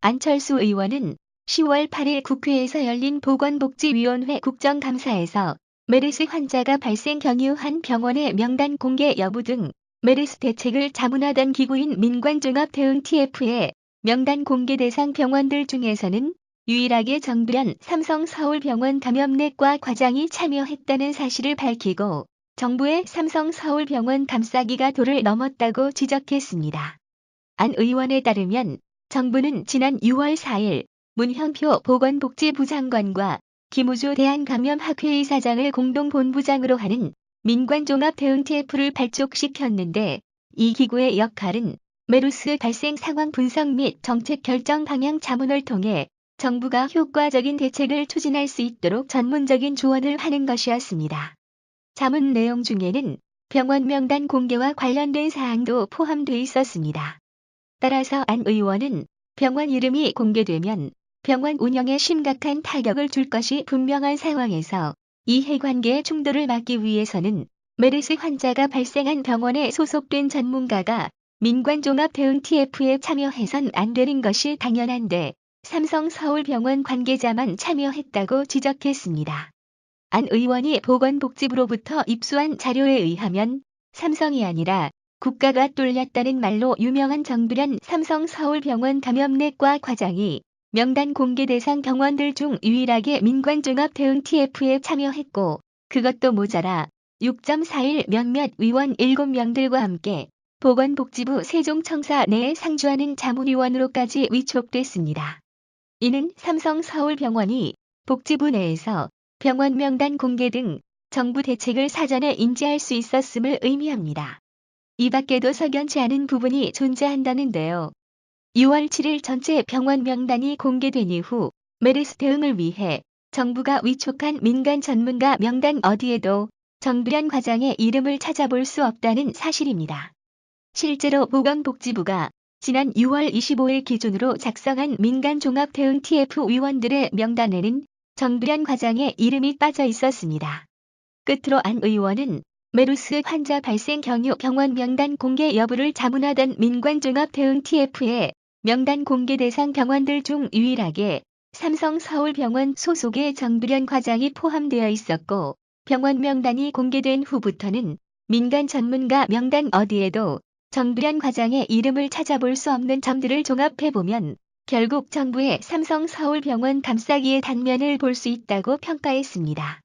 안철수 의원은 10월 8일 국회에서 열린 보건복지위원회 국정감사에서 메르스 환자가 발생 경유한 병원의 명단 공개 여부 등 메르스 대책을 자문하던 기구인 민관종합대응-TF의 명단 공개 대상 병원들 중에서는 유일하게 정두련 삼성서울병원 감염내과 과장이 참여했다는 사실을 밝히고 정부의 삼성서울병원 감싸기가 도를 넘었다고 지적했습니다. 안 의원에 따르면 정부는 지난 6월 4일 문형표 보건복지부 장관과 김우주 대한감염학회 이사장을 공동본부장으로 하는 민관종합대응-TF를 발족시켰는데 이 기구의 역할은 메르스 발생 상황 분석 및 정책 결정 방향 자문을 통해 정부가 효과적인 대책을 추진할 수 있도록 전문적인 조언을 하는 것이었습니다. 자문 내용 중에는 병원 명단 공개와 관련된 사항도 포함돼 있었습니다. 따라서 안 의원은 병원 이름이 공개되면 병원 운영에 심각한 타격을 줄 것이 분명한 상황에서 이해관계의 충돌을 막기 위해서는 메르스 환자가 발생한 병원에 소속된 전문가가 민관종합대응-TF에 참여해선 안 되는 것이 당연한데 삼성서울병원 관계자만 참여했다고 지적했습니다. 안 의원이 보건복지부로부터 입수한 자료에 의하면 삼성이 아니라 국가가 뚫렸다는 말로 유명한 정두련 삼성서울병원 감염내과 과장이 명단 공개 대상 병원들 중 유일하게 민관종합대응-TF에 참여했고 그것도 모자라 6.4일 몇몇 위원 7명들과 함께 보건복지부 세종청사 내에 상주하는 자문위원으로까지 위촉됐습니다. 이는 삼성서울병원이 복지부 내에서 병원 명단 공개 등 정부 대책을 사전에 인지할 수 있었음을 의미합니다. 이 밖에도 석연치 않은 부분이 존재한다는데요. 6월 7일 전체 병원 명단이 공개된 이후 메르스 대응을 위해 정부가 위촉한 민간 전문가 명단 어디에도 정두련 과장의 이름을 찾아볼 수 없다는 사실입니다. 실제로 보건복지부가 지난 6월 25일 기준으로 작성한 민간종합대응-TF 위원들의 명단에는 정두련 과장의 이름이 빠져 있었습니다. 끝으로 안 의원은 메르스 환자 발생 경유 병원 명단 공개 여부를 자문하던 민관종합대응-TF의 명단 공개 대상 병원들 중 유일하게 삼성서울병원 소속의 정두련 과장이 포함되어 있었고 병원 명단이 공개된 후부터는 민간 전문가 명단 어디에도 정두련 과장의 이름을 찾아볼 수 없는 점들을 종합해보면 결국 정부의 삼성서울병원 감싸기의 단면을 볼 수 있다고 평가했습니다.